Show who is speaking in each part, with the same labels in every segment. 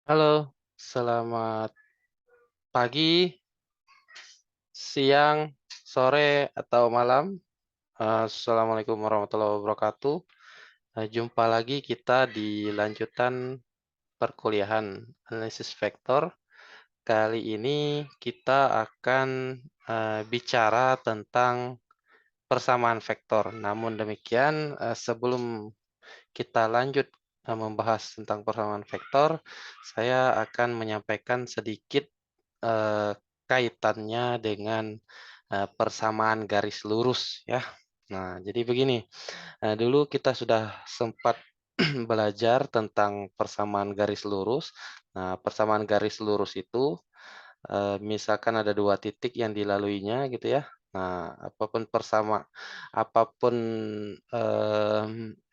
Speaker 1: Halo, selamat pagi, siang, sore, atau malam. Assalamualaikum warahmatullahi wabarakatuh. Jumpa lagi kita di lanjutan perkuliahan analisis vektor. Kali ini kita akan bicara tentang persamaan vektor. Namun demikian, sebelum kita lanjut membahas tentang persamaan vektor, saya akan menyampaikan sedikit eee, kaitannya dengan persamaan garis lurus ya. Nah, jadi begini, dulu kita sudah sempat belajar tentang persamaan garis lurus. Nah, persamaan garis lurus itu, misalkan ada 2 titik yang dilaluinya gitu ya. Nah, apapun,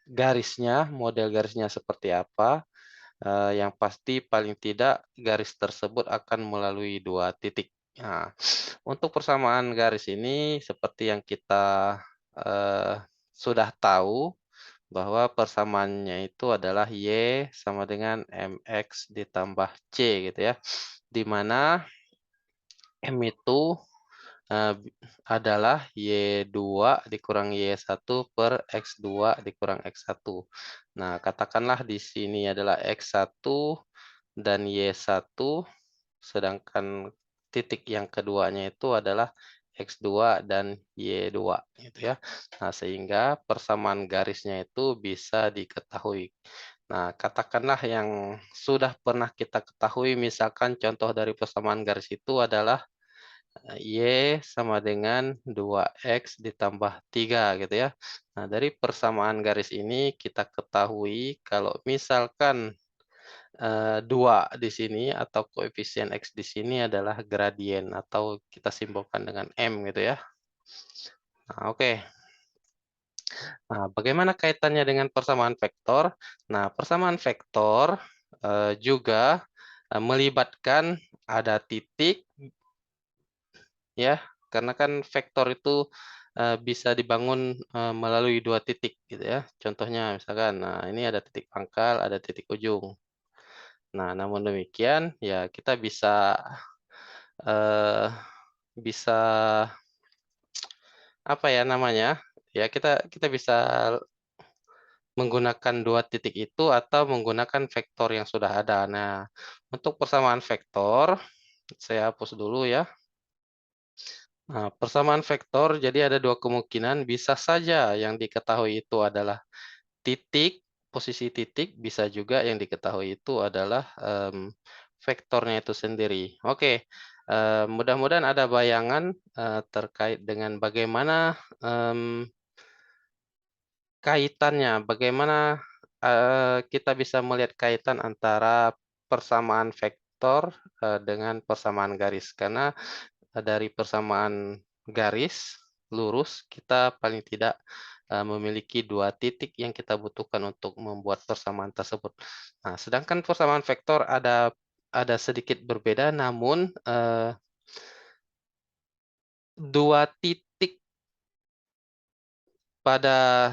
Speaker 1: garisnya, model garisnya seperti apa, yang pasti paling tidak garis tersebut akan melalui 2 titik. Nah, untuk persamaan garis ini seperti yang kita, sudah tahu bahwa persamaannya itu adalah Y sama dengan MX ditambah C gitu ya, di mana M itu, adalah Y2 dikurang Y1 per X2 dikurang X1. Nah, katakanlah di sini adalah X1 dan Y1, sedangkan titik yang keduanya itu adalah X2 dan Y2 gitu ya. Nah, sehingga persamaan garisnya itu bisa diketahui. Nah, katakanlah yang sudah pernah kita ketahui, misalkan contoh dari persamaan garis itu adalah Y sama dengan 2X ditambah 3 gitu ya. Nah, dari persamaan garis ini kita ketahui kalau misalkan 2 di sini atau koefisien X di sini adalah gradien atau kita simbolkan dengan M gitu ya. Nah, oke. Nah, bagaimana kaitannya dengan persamaan vektor? Nah, persamaan vektor, juga, melibatkan ada titik ya, karena kan vektor itu, bisa dibangun, melalui 2 titik gitu ya. Contohnya misalkan, nah ini ada titik pangkal, ada titik ujung. Nah, namun demikian ya kita bisa, eee, bisa apa ya namanya, ya kita kita bisa menggunakan 2 titik itu atau menggunakan vektor yang sudah ada. Nah, untuk persamaan vektor, saya hapus dulu ya. Nah, persamaan vektor jadi ada 2 kemungkinan, bisa saja yang diketahui itu adalah titik, posisi titik, bisa juga yang diketahui itu adalah, vektornya itu sendiri. Oke, mudah-mudahan ada bayangan, terkait dengan bagaimana, kaitannya, bagaimana, kita bisa melihat kaitan antara persamaan vektor, dengan persamaan garis. Karena dari persamaan garis lurus, kita paling tidak, memiliki 2 titik yang kita butuhkan untuk membuat persamaan tersebut. Nah, sedangkan persamaan vektor ada sedikit berbeda, namun, 2 titik pada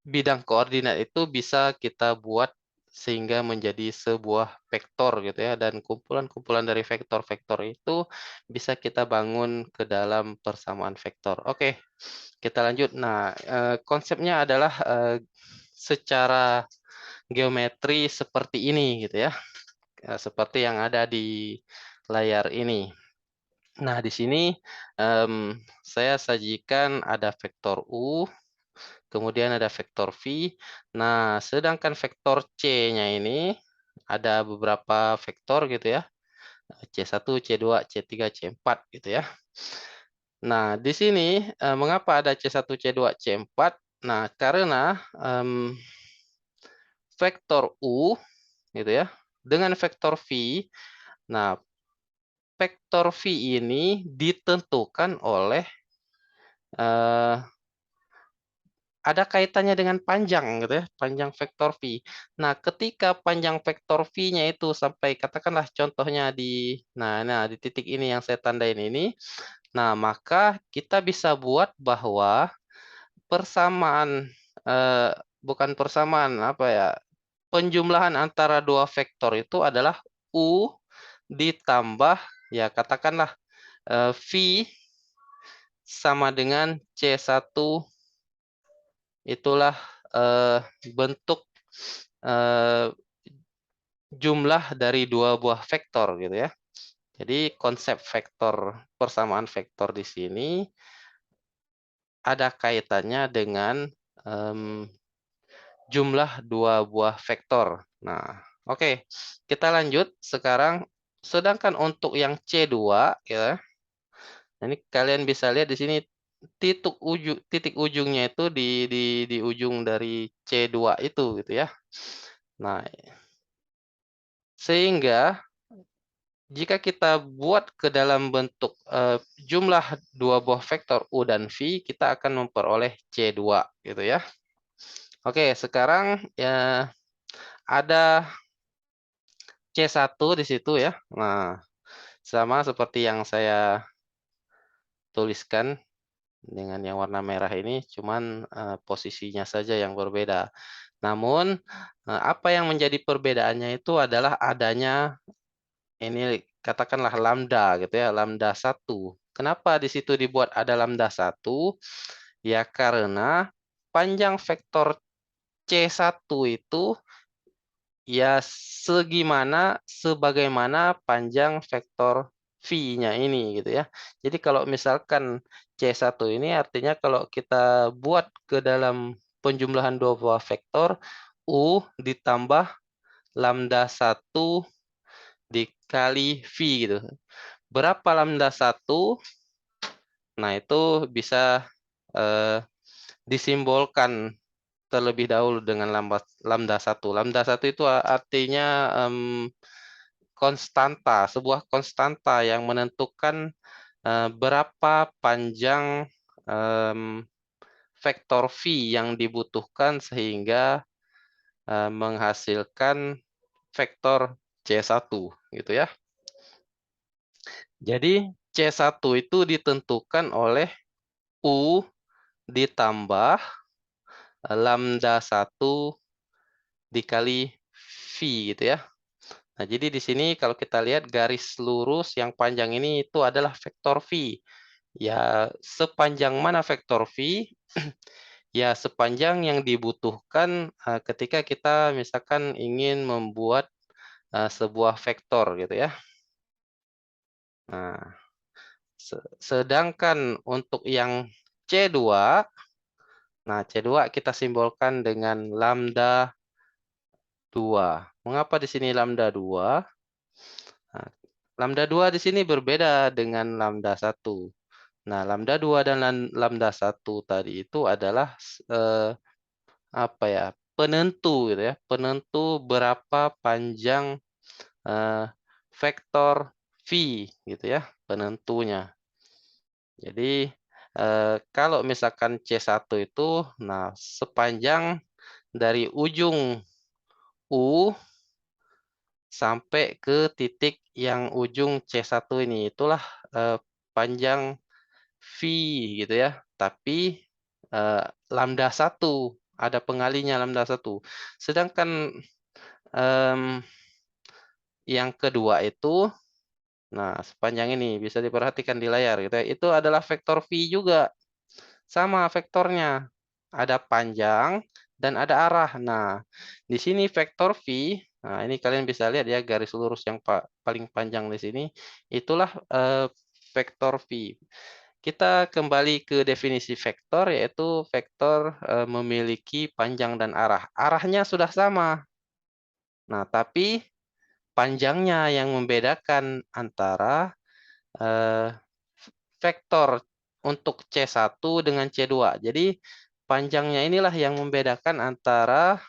Speaker 1: bidang koordinat itu bisa kita buat sehingga menjadi sebuah vektor gitu ya, dan kumpulan-kumpulan dari vektor-vektor itu bisa kita bangun ke dalam persamaan vektor. Oke, kita lanjut. Nah, konsepnya adalah, secara geometri seperti ini gitu ya, seperti yang ada di layar ini. Nah, di sini, saya sajikan ada vektor U, kemudian ada vektor V. Nah, sedangkan vektor C-nya ini ada beberapa vektor gitu ya, C1, C2, C3, C4 gitu ya. Nah, di sini, mengapa ada C1, C2, C4? Nah, karena, vektor U gitu ya, dengan vektor V, nah vektor V ini ditentukan oleh, eee ada kaitannya dengan panjang gitu ya, panjang vektor V. Nah, ketika panjang vektor V-nya itu sampai katakanlah contohnya di titik ini yang saya tandain ini, nah maka kita bisa buat bahwa persamaan, bukan persamaan, apa ya, penjumlahan antara dua vektor itu adalah U ditambah, ya katakanlah, V sama dengan C1, itulah bentuk jumlah dari dua buah vektor gitu ya. Jadi konsep vektor, persamaan vektor di sini ada kaitannya dengan jumlah dua buah vektor. Nah, oke. Kita lanjut sekarang. Sedangkan untuk yang C2 ya. Ini kalian bisa lihat di sini titik ujungnya itu di ujung dari C2 itu gitu ya. Nah, sehingga jika kita buat ke dalam bentuk jumlah dua buah vektor U dan V, kita akan memperoleh C2 gitu ya. Oke, sekarang ya ada C1 di situ ya. Nah, sama seperti yang saya tuliskan dengan yang warna merah ini, cuman posisinya saja yang berbeda. Namun, apa yang menjadi perbedaannya itu adalah adanya ini katakanlah lambda gitu ya, lambda 1. Kenapa di situ dibuat ada lambda 1? Ya karena panjang vektor C1 itu ya sebagaimana panjang vektor V-nya ini gitu ya. Jadi kalau misalkan C1 ini artinya kalau kita buat ke dalam penjumlahan dua buah vektor U ditambah lambda 1 dikali V gitu. Berapa lambda 1? Nah, itu bisa disimbolkan terlebih dahulu dengan lambda 1. Lambda 1 itu artinya konstanta, sebuah konstanta yang menentukan berapa panjang vektor V yang dibutuhkan sehingga menghasilkan vektor C1 gitu ya. Jadi C1 itu ditentukan oleh U ditambah lambda 1 dikali V gitu ya. Nah, jadi di sini kalau kita lihat garis lurus yang panjang ini itu adalah vektor V. Ya, sepanjang mana vektor V? Ya, sepanjang yang dibutuhkan ketika kita misalkan ingin membuat sebuah vektor gitu ya. Nah, sedangkan untuk yang C2, nah C2 kita simbolkan dengan lambda 2. Mengapa di sini lambda 2? Nah, lambda 2 di sini berbeda dengan lambda 1. Nah, lambda 2 dan lambda 1 tadi itu adalah apa ya? Penentu gitu ya, penentu berapa panjang vektor V gitu ya, penentunya. Jadi kalau misalkan C1 itu nah sepanjang dari ujung U sampai ke titik yang ujung C1 ini itulah panjang V gitu ya. Tapi lambda 1 ada pengalinya lambda 1. Sedangkan yang kedua itu nah sepanjang ini bisa diperhatikan di layar gitu ya. Itu adalah vektor V juga. Sama vektornya. Ada panjang dan ada arah. Nah, di sini vektor V, nah ini kalian bisa lihat ya garis lurus yang paling panjang di sini, itulah vektor V. Kita kembali ke definisi vektor, yaitu vektor memiliki panjang dan arah. Arahnya sudah sama. Nah, tapi panjangnya yang membedakan antara vektor untuk C1 dengan C2. Jadi panjangnya inilah yang membedakan antara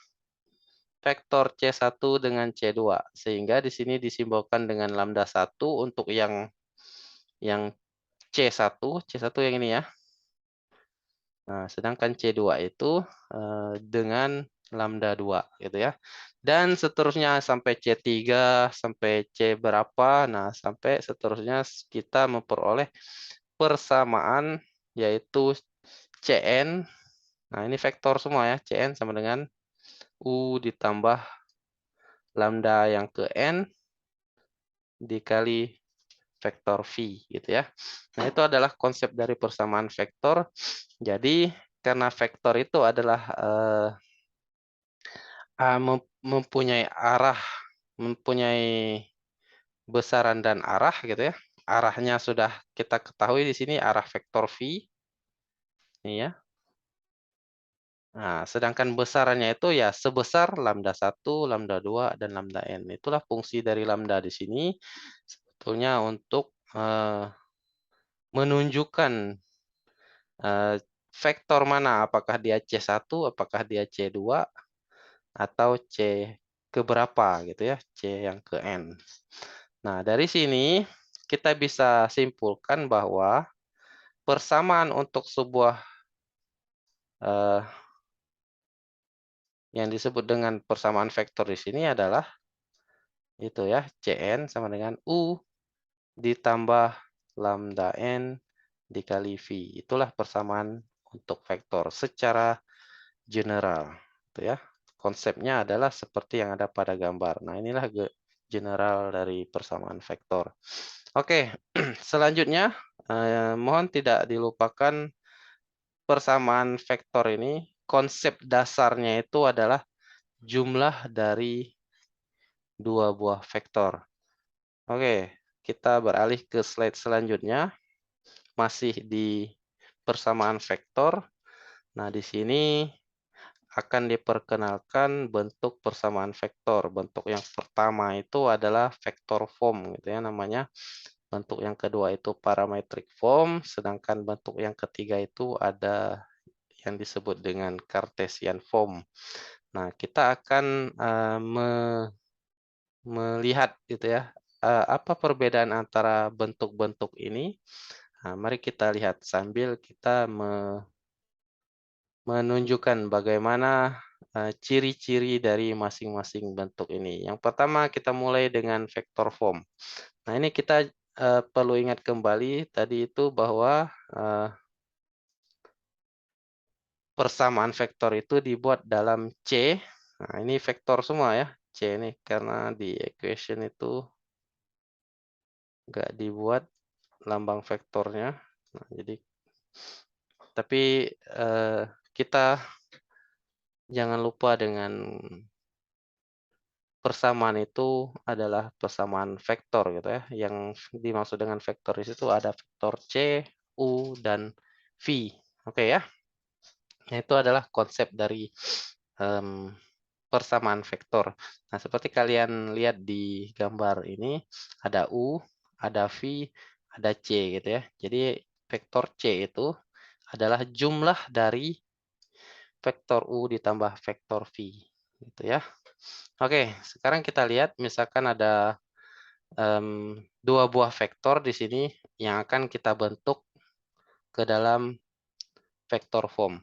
Speaker 1: vektor C1 dengan C2. Sehingga di sini disimbolkan dengan lambda 1 untuk yang C1, C1 yang ini ya. Nah, sedangkan C2 itu dengan lambda 2 gitu ya. Dan seterusnya sampai C3, sampai C berapa. Nah, sampai seterusnya kita memperoleh persamaan yaitu Cn. Nah, ini vektor semua ya. Cn sama dengan U ditambah lambda yang ke N dikali vektor V gitu ya. Nah, itu adalah konsep dari persamaan vektor. Jadi karena vektor itu adalah mempunyai arah, mempunyai besaran dan arah gitu ya. Arahnya sudah kita ketahui di sini arah vektor V, ini ya. Nah, sedangkan besarannya itu ya sebesar lambda 1, lambda 2, dan lambda n. Itulah fungsi dari lambda di sini sebetulnya untuk menunjukkan vektor mana, apakah dia C1, apakah dia C2, atau C keberapa gitu ya, C yang ke N. Nah, dari sini kita bisa simpulkan bahwa persamaan untuk sebuah yang disebut dengan persamaan vektor di sini adalah itu ya, Cn sama dengan U ditambah lambda n dikali V. Itulah persamaan untuk vektor secara general. Itu ya. Konsepnya adalah seperti yang ada pada gambar. Nah, inilah general dari persamaan vektor. Oke, selanjutnya mohon tidak dilupakan persamaan vektor ini, konsep dasarnya itu adalah jumlah dari dua buah vektor. Oke, kita beralih ke slide selanjutnya. Masih di persamaan vektor. Nah, di sini akan diperkenalkan bentuk persamaan vektor. Bentuk yang pertama itu adalah vektor form gitu ya namanya. Bentuk yang kedua itu parametric form, sedangkan bentuk yang ketiga itu ada yang disebut dengan Cartesian form. Nah, kita akan melihat gitu ya, apa perbedaan antara bentuk-bentuk ini. Nah, mari kita lihat sambil kita menunjukkan bagaimana ciri-ciri dari masing-masing bentuk ini. Yang pertama kita mulai dengan vektor form. Nah, ini kita perlu ingat kembali tadi itu bahwa persamaan vektor itu dibuat dalam C. Nah, ini vektor semua ya, C ini karena di equation itu nggak dibuat lambang vektornya. Nah, jadi tapi kita jangan lupa dengan persamaan itu adalah persamaan vektor gitu ya. Yang dimaksud dengan vektor di situ ada vektor C, U, dan V. Oke ya. Nah, itu adalah konsep dari persamaan vektor. Nah, seperti kalian lihat di gambar ini, ada U, ada V, ada C gitu ya. Jadi vektor C itu adalah jumlah dari vektor U ditambah vektor V gitu ya. Oke, sekarang kita lihat misalkan ada dua buah vektor di sini yang akan kita bentuk ke dalam vektor form.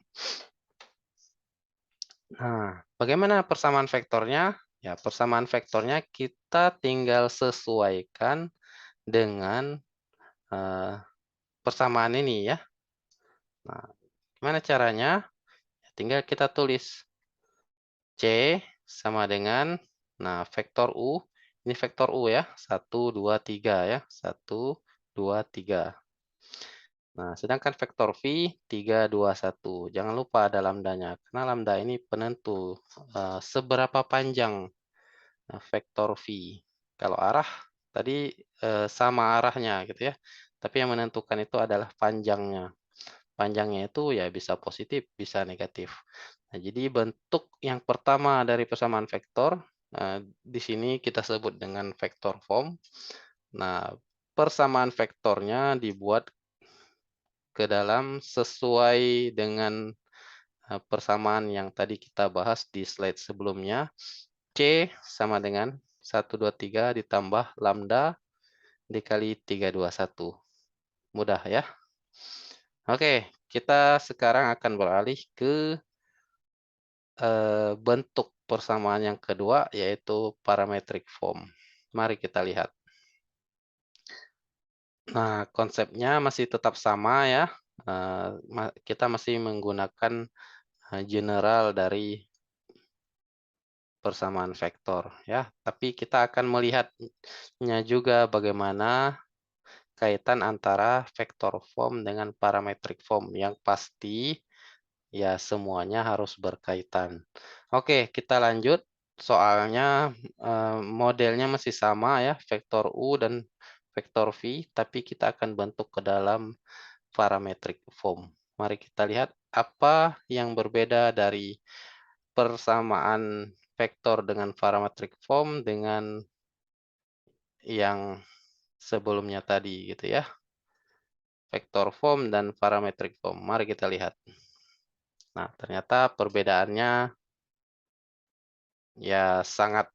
Speaker 1: Nah, bagaimana persamaan vektornya? Ya, persamaan vektornya kita tinggal sesuaikan dengan persamaan ini ya. Nah, gimana caranya? Tinggal kita tulis C sama dengan, nah vektor U, ini vektor U ya, 1, 2, 3 ya, 1, 2, 3. Nah, sedangkan vektor V 3, 2, 1. Jangan lupa ada lambdanya, karena lambda ini penentu seberapa panjang vektor V. Kalau arah tadi sama arahnya gitu ya, tapi yang menentukan itu adalah panjangnya. Panjangnya itu ya bisa positif, bisa negatif. Nah, jadi bentuk yang pertama dari persamaan vektor, di sini kita sebut dengan vektor form. Nah, persamaan vektornya dibuat ke dalam sesuai dengan persamaan yang tadi kita bahas di slide sebelumnya. C sama dengan 1, 2, 3 ditambah lambda dikali 3, 2, 1. Mudah ya. Oke, kita sekarang akan beralih ke bentuk persamaan yang kedua, yaitu parametric form. Mari kita lihat. Nah, konsepnya masih tetap sama ya. Kita masih menggunakan general dari persamaan vektor ya. Tapi kita akan melihatnya juga bagaimana kaitan antara vektor form dengan parametric form. Yang pasti ya semuanya harus berkaitan. Oke, kita lanjut. Soalnya modelnya masih sama ya, vektor U dan vektor V, tapi kita akan bentuk ke dalam parametric form. Mari kita lihat apa yang berbeda dari persamaan vektor dengan parametric form dengan yang sebelumnya tadi gitu ya. Vektor form dan parametric form. Mari kita lihat. Nah, ternyata perbedaannya ya sangat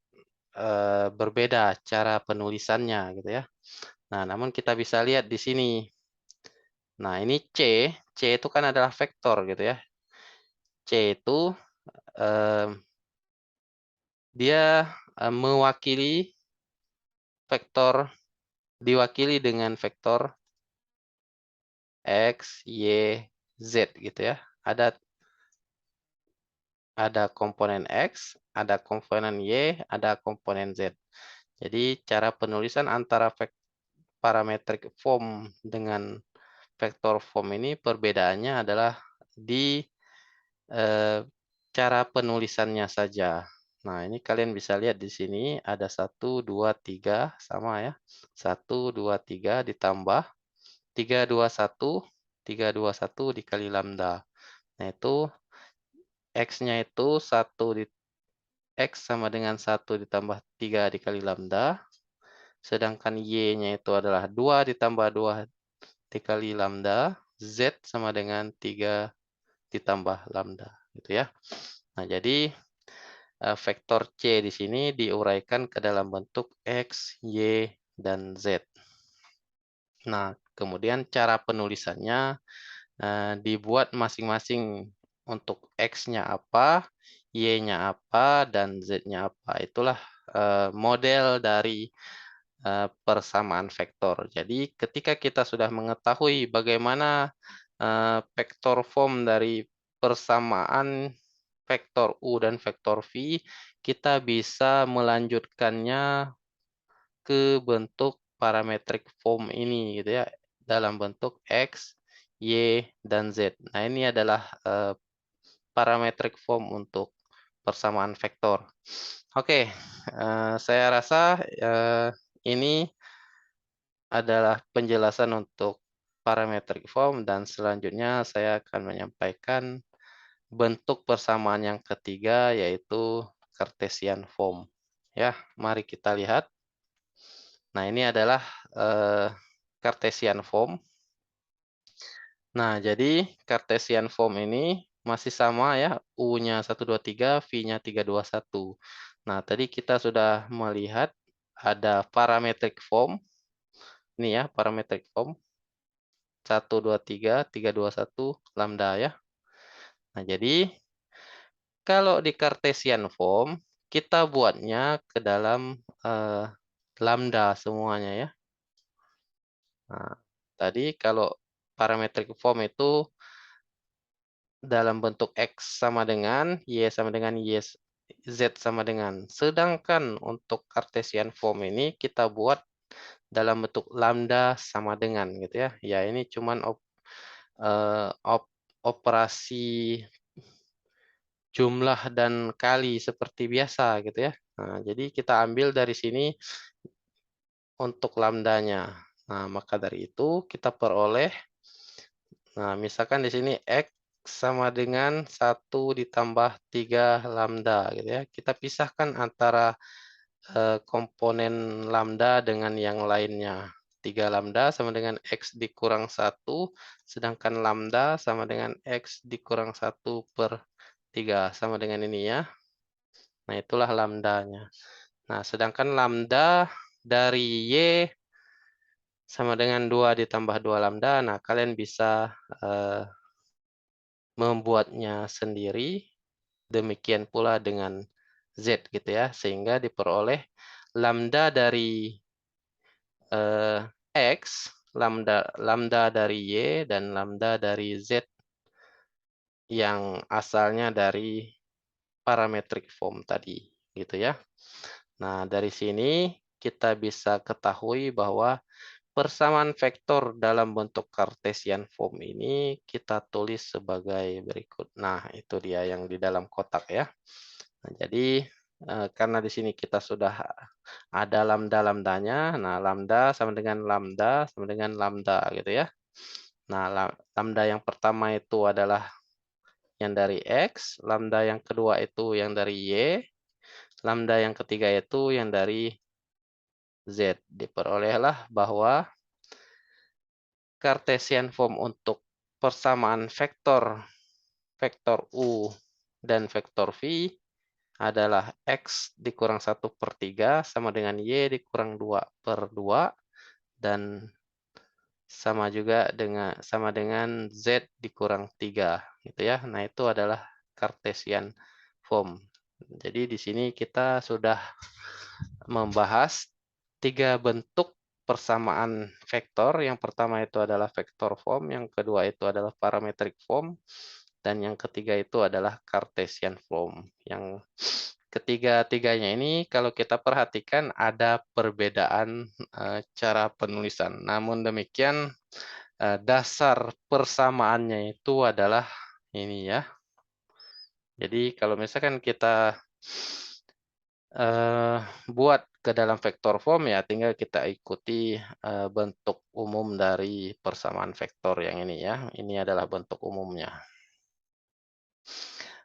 Speaker 1: berbeda cara penulisannya gitu ya. Nah, namun kita bisa lihat di sini. Nah, ini C itu kan adalah vektor gitu ya. C itu dia mewakili vektor, diwakili dengan vektor X, Y, Z gitu ya. Ada komponen X, ada komponen Y, ada komponen Z. Jadi cara penulisan antara parametric form dengan vektor form ini perbedaannya adalah di cara penulisannya saja. Nah, ini kalian bisa lihat di sini ada 1, 2, 3 sama ya. 1, 2, 3 ditambah 3, 2, 1, 3, 2, 1 dikali lambda. Nah, itu X-nya itu X sama dengan 1 ditambah 3 dikali lambda. Sedangkan Y-nya itu adalah 2 ditambah 2 dikali lambda. Z sama dengan 3 ditambah lambda. Gitu ya. Nah, jadi vektor C di sini diuraikan ke dalam bentuk X, Y, dan Z. Nah, kemudian cara penulisannya dibuat masing-masing untuk X-nya apa, Y-nya apa, dan Z-nya apa. Itulah model dari persamaan vektor. Jadi ketika kita sudah mengetahui bagaimana vektor form dari persamaan vektor U dan vektor V, kita bisa melanjutkannya ke bentuk parametric form ini gitu ya, dalam bentuk X, Y, dan Z. Nah, ini adalah parametric form untuk persamaan vektor. Oke, saya rasa ini adalah penjelasan untuk parametric form dan selanjutnya saya akan menyampaikan bentuk persamaan yang ketiga yaitu Cartesian form. Ya, mari kita lihat. Nah, ini adalah Cartesian form. Nah, jadi Cartesian form ini masih sama ya, U-nya 1, 2, 3, V-nya 3, 2, 1. Nah, tadi kita sudah melihat ada parametric form. Ini ya, parametric form. 1, 2, 3, 3, 2, 1, lambda ya. Nah, jadi kalau di Cartesian form, kita buatnya ke dalam lambda semuanya ya. Nah, tadi kalau parametric form itu dalam bentuk X sama dengan, Y sama dengan, Z sama dengan. Sedangkan untuk Cartesian form ini kita buat dalam bentuk lambda sama dengan gitu ya. Ya ini cuman operasi jumlah dan kali seperti biasa gitu ya. Nah, jadi kita ambil dari sini untuk lambdanya. Nah, maka dari itu kita peroleh, nah misalkan di sini X sama dengan 1 ditambah 3 lambda gitu ya. Kita pisahkan antara komponen lambda dengan yang lainnya. 3 lambda sama dengan X dikurang 1, sedangkan lambda sama dengan X dikurang 1 per 3, sama dengan ini ya. Nah, itulah lambdanya. Nah, sedangkan lambda dari Y sama dengan 2 ditambah 2 lambda. Nah, kalian bisa membuatnya sendiri. Demikian pula dengan Z gitu ya. Sehingga diperoleh lambda dari X, lambda dari Y, dan lambda dari Z yang asalnya dari parametric form tadi. gitu ya. Nah, dari sini kita bisa ketahui bahwa persamaan vektor dalam bentuk Cartesian form ini kita tulis sebagai berikut. Nah, itu dia yang di dalam kotak ya. Nah, jadi karena di sini kita sudah ada lambda-lambdanya. Nah, lambda sama dengan lambda gitu ya. Nah, lambda yang pertama itu adalah yang dari X, lambda yang kedua itu yang dari Y, lambda yang ketiga itu yang dari Z. Diperolehlah bahwa Cartesian form untuk persamaan vektor vektor U dan vektor V adalah X dikurang 1/3 sama dengan Y dikurang 2/2 dan sama dengan Z dikurang 3 gitu ya. Nah, itu adalah Cartesian form. Jadi di sini kita sudah membahas 3 bentuk persamaan vektor. Yang pertama itu adalah vektor form, yang kedua itu adalah parametric form, dan yang ketiga itu adalah Cartesian form. Yang ketiga-tiganya ini kalau kita perhatikan ada perbedaan cara penulisan. Namun demikian dasar persamaannya itu adalah ini ya. Jadi kalau misalkan kita eh, buat ke dalam vektor form ya tinggal kita ikuti bentuk umum dari persamaan vektor yang ini ya. Ini adalah bentuk umumnya.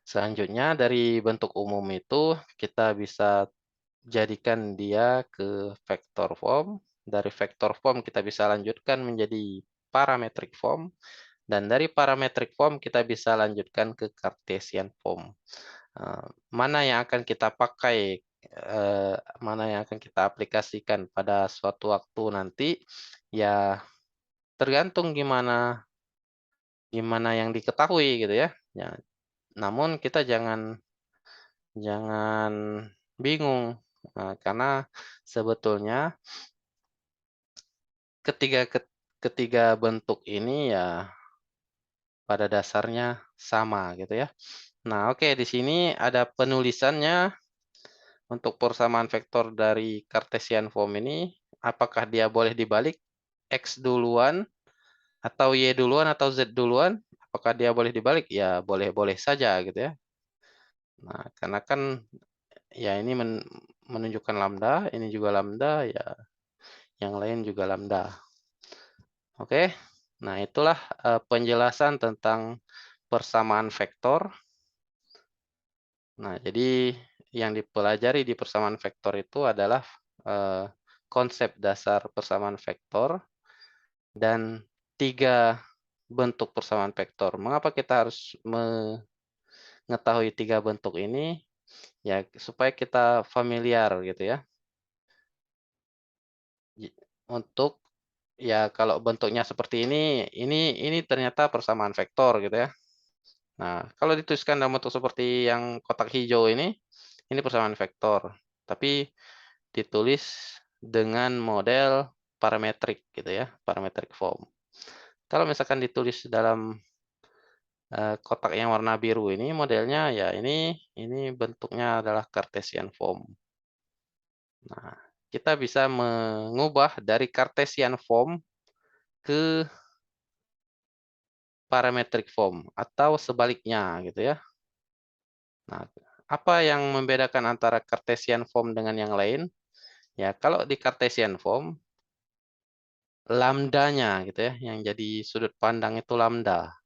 Speaker 1: Selanjutnya dari bentuk umum itu kita bisa jadikan dia ke vektor form. Dari vektor form kita bisa lanjutkan menjadi parametric form. Dan dari parametric form kita bisa lanjutkan ke Cartesian form. Mana yang akan kita pakai, mana yang akan kita aplikasikan pada suatu waktu nanti, ya tergantung gimana gimana yang diketahui gitu ya. Ya, namun kita jangan jangan bingung, karena sebetulnya ketiga ketiga bentuk ini ya pada dasarnya sama gitu ya. Nah, oke di sini ada penulisannya untuk persamaan vektor dari Cartesian form ini, apakah dia boleh dibalik X duluan atau Y duluan atau Z duluan? Apakah dia boleh dibalik? Ya boleh-boleh saja gitu ya. Nah, karena kan ya ini menunjukkan lambda, ini juga lambda, ya yang lain juga lambda. Oke. Nah, itulah penjelasan tentang persamaan vektor. Nah, jadi yang dipelajari di persamaan vektor itu adalah konsep dasar persamaan vektor dan 3 bentuk persamaan vektor. Mengapa kita harus mengetahui 3 bentuk ini? Ya, supaya kita familiar gitu ya. Untuk ya kalau bentuknya seperti ini ternyata persamaan vektor gitu ya. Nah, kalau dituliskan dalam bentuk seperti yang kotak hijau ini persamaan vektor. Tapi ditulis dengan model parametrik gitu ya, parametric form. Kalau misalkan ditulis dalam kotak yang warna biru ini modelnya ya ini bentuknya adalah Cartesian form. Nah, kita bisa mengubah dari Cartesian form ke parametric form atau sebaliknya gitu ya. Nah, apa yang membedakan antara Cartesian form dengan yang lain? Ya, kalau di Cartesian form lambdanya gitu ya, yang jadi sudut pandang itu lambda.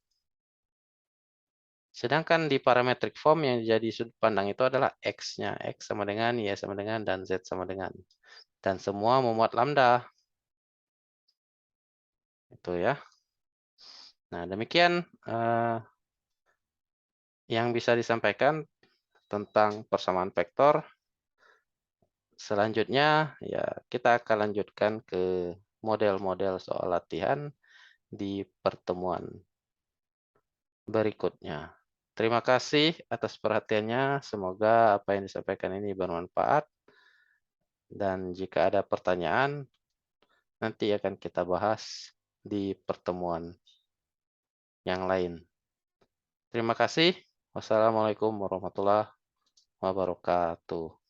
Speaker 1: Sedangkan di parametric form yang jadi sudut pandang itu adalah X-nya. X sama dengan, Y sama dengan, dan Z sama dengan. Dan semua memuat lambda. Itu ya. Nah, demikian yang bisa disampaikan tentang persamaan vektor. Selanjutnya, ya kita akan lanjutkan ke model-model soal latihan di pertemuan berikutnya. Terima kasih atas perhatiannya. Semoga apa yang disampaikan ini bermanfaat. Dan jika ada pertanyaan, nanti akan kita bahas di pertemuan yang lain. Terima kasih. Wassalamualaikum warahmatullahi wabarakatuh.